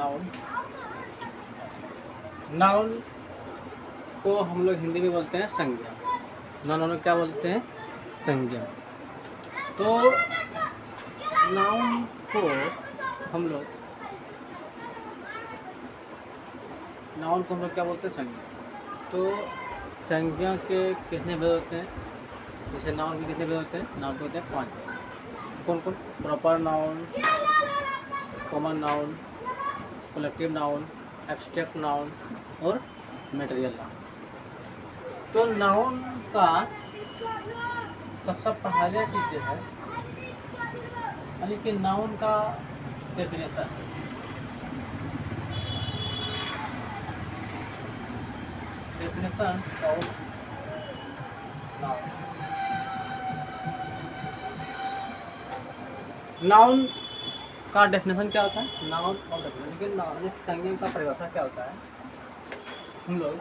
Noun. Noun को हम लोग हिंदी में बोलते हैं संज्ञा। नाउन क्या बोलते हैं? संज्ञा। तो नाउन को हम लोग क्या बोलते हैं? संज्ञा। तो संज्ञा के कितने भेद होते हैं? जैसे नाउन के कितने भेद होते हैं? नाउन के होते हैं 5। कौन कौन? Proper noun, common noun, collective noun, abstract noun और मटेरियल नाउन। तो नाउन का सबसे पहले चीज़ है यानी कि नाउन का definition. Definition of noun. Noun का डेफिनेशन क्या होता है? नाउन और डेफिनेशन, लेकिन नाउन संज्ञा का परिभाषा क्या होता है? हम लोग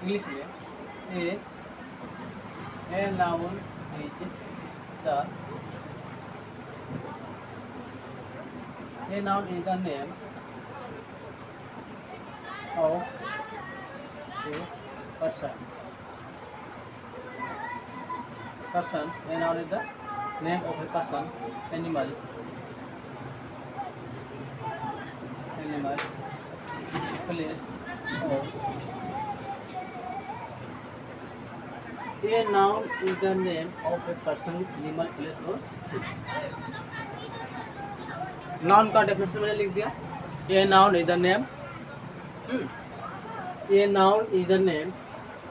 इंग्लिश में a noun is the name of a person. A noun is the name of a person, animal, place, or a noun is the name of a person, animal, place or thing. Noun का definition मैंने लिख दिया। A noun is the name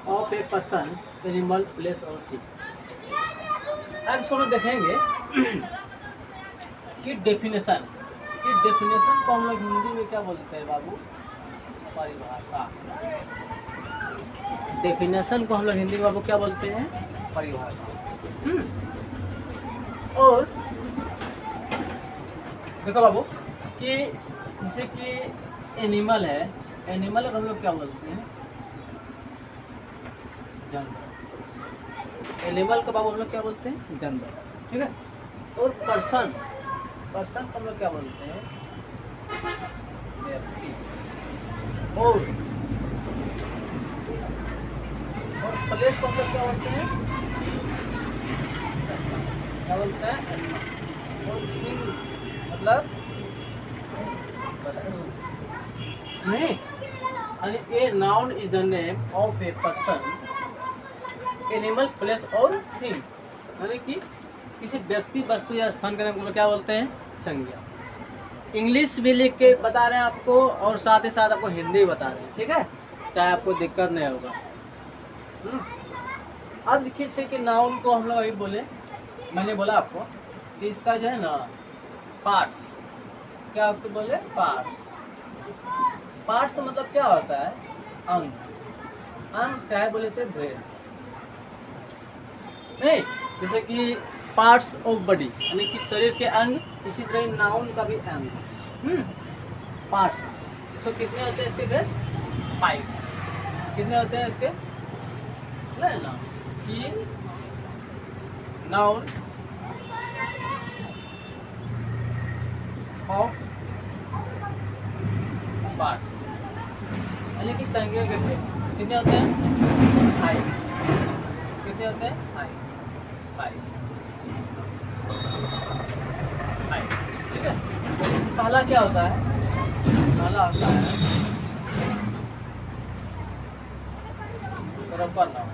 of a person, animal, place or thing. अब इसको हम देखेंगे कि definition को हम लोग हिंदी में क्या बोलते हैं बाबू? परिभाषा। डेफिनेशन को हम लोग हिंदी में बाबू क्या बोलते हैं? परिभाषा। और देखो बाबू कि जैसे कि एनिमल है, एनिमल को हम लोग क्या बोलते हैं? जानवर। एनिमल का बाबू हम लोग क्या बोलते हैं? जानवर। ठीक है। और पर्सन को हम लोग क्या बोलते हैं? व्यक्ति। और प्लेस को हम लोग क्या बोलते हैं? क्या बोलते हैं? और थिंग मतलब नहीं, a noun is the name of a person, animal, place और थिंग, यानी कि किसी व्यक्ति, वस्तु या स्थान का नाम को क्या बोलते हैं? संज्ञा। इंग्लिश भी लिख के बता रहे हैं आपको और साथ ही साथ आपको हिंदी भी बता रहे हैं। ठीक है, चाहे आपको दिक्कत नहीं होगा। अब देखिए जैसे कि नाउन को हम लोग अभी बोले, मैंने बोला आपको कि इसका जो है ना पार्ट्स, क्या आपको बोले? पार्ट्स मतलब क्या होता है? अंग। चाहे बोले थे भेद नहीं, जैसे कि पार्ट्स ऑफ बॉडी यानी कि शरीर के अंग, इसी तरह नाउन का भी अंग। पार्ट्स इसको कितने होते हैं? इसके फिर 5 कितने होते हैं इसके? ना कि नाउन ऑफ पार्ट्स यानी कि संज्ञा के कितने होते हैं? 5। कितने होते हैं? 5। ठीक है। पहला क्या होता है? पहला होता है प्रॉपर नाउन।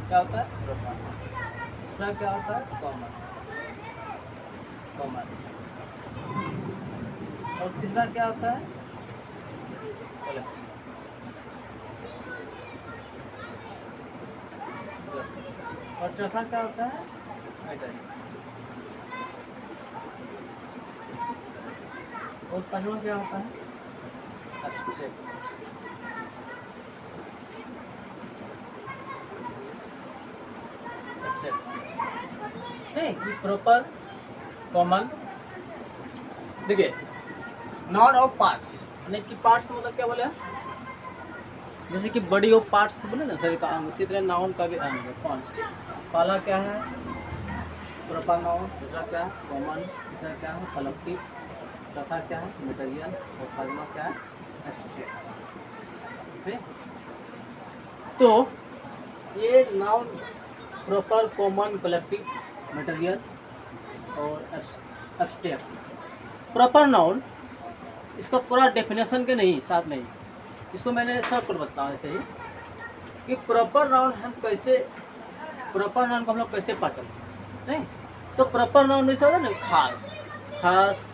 क्या होता है? Proper noun. दूसरा क्या होता है? कॉमन। और तीसरा क्या होता है? कलेक्टिव। और चौथा क्या होता है? आइडेंटिटी। और पांचवा क्या होता है? एब्स्ट्रैक्ट। नहीं, ये प्रॉपर, कॉमन। देखिए नाउन ऑफ पार्ट्स यानी कि पार्ट्स मतलब क्या बोले? जैसे कि बॉडी ऑफ पार्ट्स बोले ना, शरीर का अंग, इसी तरह नाउन का भी अंग है 5। पहला क्या है? Proper noun. दूसरा क्या है? कॉमन। तीसरा क्या है? कलेक्टिव। चौथा क्या है? मटेरियल। और पांचवा क्या है? एब्स्ट्रैक्ट। ठीक है? तो ये noun proper, common, collective, material और एब्स्ट्रैक्ट। प्रॉपर नाउन, इसका पूरा डेफिनेशन के नहीं, साथ नहीं, इसको मैंने सब कुछ बताया ऐसे ही कि प्रॉपर नाउन हम कैसे, प्रॉपर नाउन को हम लोग कैसे पहचान, नहीं तो प्रॉपर नाउन में से होता है ना खास, खास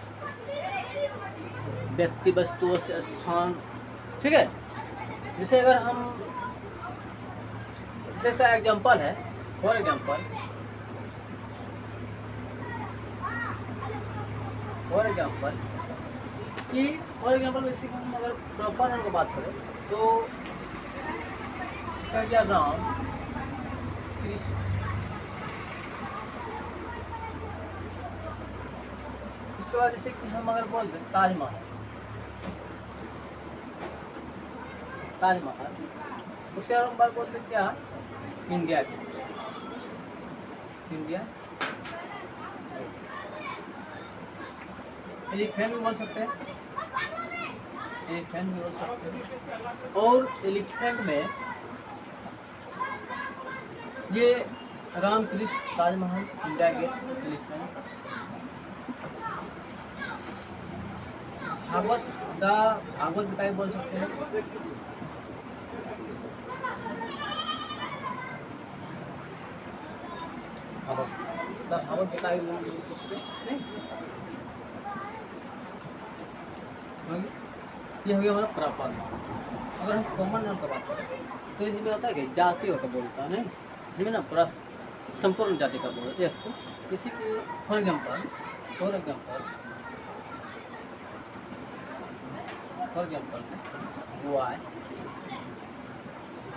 व्यक्ति, वस्तु, से स्थान। ठीक है? जैसे अगर हम, जैसे एग्जांपल है, फॉर एग्जांपल कि फॉर एग्जांपल वैसे हम अगर प्रॉपर नाउन की बात करें तो क्या राम कृष्ण, उसके बाद जैसे कि हम अगर बोल दें ताजमहल, ताजमहल, उसके बाद हम बात बोलते क्या, इंडिया की, इंडिया। एलिफेंट भी बोल सकते हैं, एलिफेंट भी बोल सकते हैं। और एलिफेंट में ये Ram Krishna, Taj Mahal, India gate, elephant. Bhagavad, the Bhagavad Gita बोल सकते हैं, द भागवत गीता बोल सकते हैं। ये हो गया हमारा प्रॉपर नाउन। अगर हम कॉमन नाउन की बात करें तो इसमें होता है कि जाति होकर बोलता है, नहीं इसमें ना पूरा संपूर्ण जाति का बोल एक से, जैसे कि for example boy,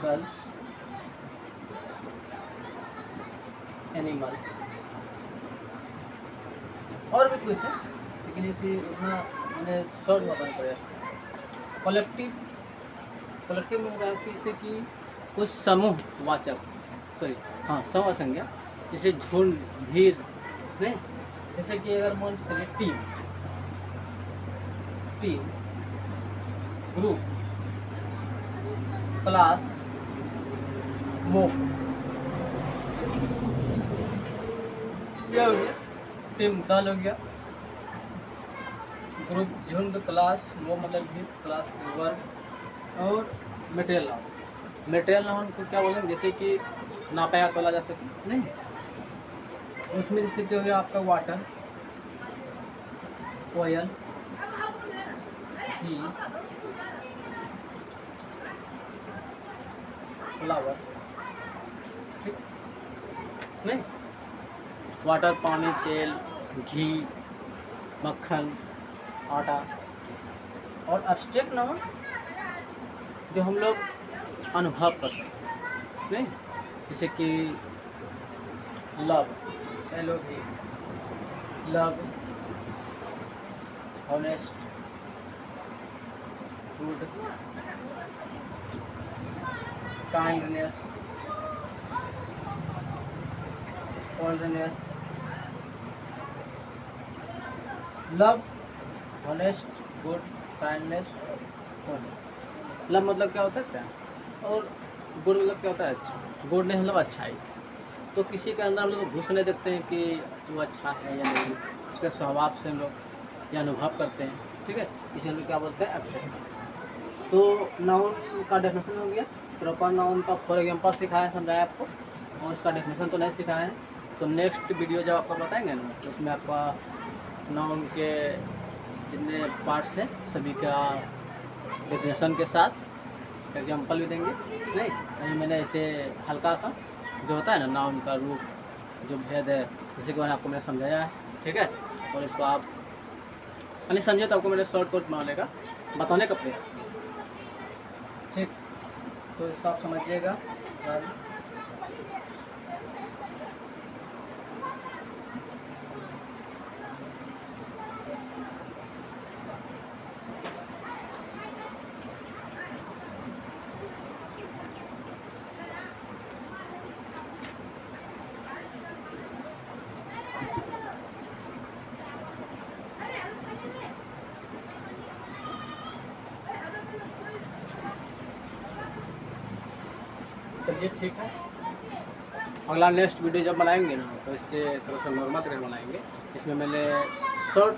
girls, animal और भी कुछ है, लेकिन इसे उतना मैंने शॉर्ट बताने प्रयास। कलेक्टिव में होता है जैसे कि कुछ समूह वाचक, समूह संज्ञा, जैसे झुंड, भीड़, नहीं जैसे कि अगर मान चलिए टीम, ग्रुप, क्लास, मोब, क्या हो गया? टीम दल हो गया, ग्रुप झुंड, क्लास, मोब मतलब भीड़, क्लास वर्ग। और मटेरियल नाउन को क्या बोलेंगे? जैसे कि नापा या तोला जा सके, नहीं उसमें जैसे कि हो गया आपका वाटर, ऑयल, घी, फ्लावर। ठीक, नहीं वाटर पानी, तेल, घी, मक्खन, आटा। और एब्स्ट्रैक्ट नाउन जो हम लोग अनुभव कर सकते, नहीं जैसे कि love, LOV, love, honest, good, kindness, coldness. Love, honest, good, kindness, love मतलब क्या होता है क्या, और गुड मतलब क्या होता है अच्छा, गुड नहीं मतलब अच्छाई। तो किसी के अंदर हम लोग घुसने देखते हैं कि वो अच्छा है या नहीं, उसके स्वभाव से हम लोग ये अनुभव करते हैं। ठीक है, इसे हम लोग क्या बोलते हैं? एब्स्ट्रैक्ट। तो नाउन का डेफिनेशन हो गया, प्रॉपर नाउन का फॉर एग्जाम्पल सिखाया, समझाया आपको, और इसका डेफिनेशन तो नहीं सिखाया है। तो नेक्स्ट वीडियो जब आपको बताएंगे ना, तो उसमें आपका नाउन के जितने पार्ट्स हैं सभी का डेफिनेशन के साथ एग्जाम्पल भी देंगे। नहीं अभी मैंने ऐसे हल्का सा जो होता है ना नाउन का रूप, जो भेद है, जैसे कि मैंने आपको मैंने समझाया है। ठीक है, और इसको आप नहीं समझे तो आपको मैंने शॉर्ट कट बनाने का बताने का प्रयास किया। ठीक, तो इसको आप समझिएगा। चलिए ठीक है, अगला नेक्स्ट वीडियो जब बनाएंगे ना तो इससे थोड़ा सा नॉर्मल तरीके बनाएंगे। इसमें मैंने शॉर्ट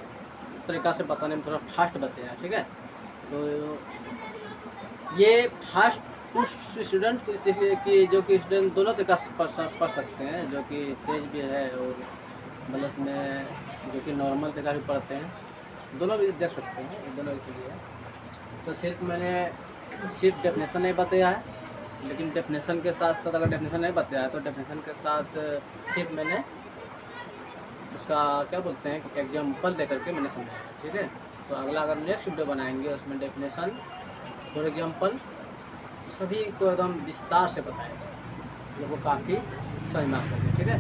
तरीक़ा से बताने में थोड़ा फास्ट बताया, ठीक है। तो ये फास्ट उस स्टूडेंट की जो कि स्टूडेंट दोनों तरीक़ा से पढ़ सकते हैं, जो कि तेज भी है और मतलब में जो कि नॉर्मल तरीक़ा से पढ़ते हैं, दोनों भी देख सकते हैं, दोनों के लिए। तो सिर्फ मैंने सिर्फ डेफिनेशन नहीं बताया है, लेकिन डेफिनेशन के साथ साथ अगर डेफिनेशन नहीं बताया है तो डेफिनेशन के साथ सिर्फ मैंने उसका क्या बोलते हैं एग्जाम्पल दे करके मैंने समझाया, ठीक है। तो अगला अगर नेक्स्ट वीडियो बनाएंगे उसमें डेफिनेशन फॉर एग्जाम्पल सभी को एकदम विस्तार से बताएंगे, लोगों को काफ़ी समझ में आ सके, ठीक है।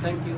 Thank you.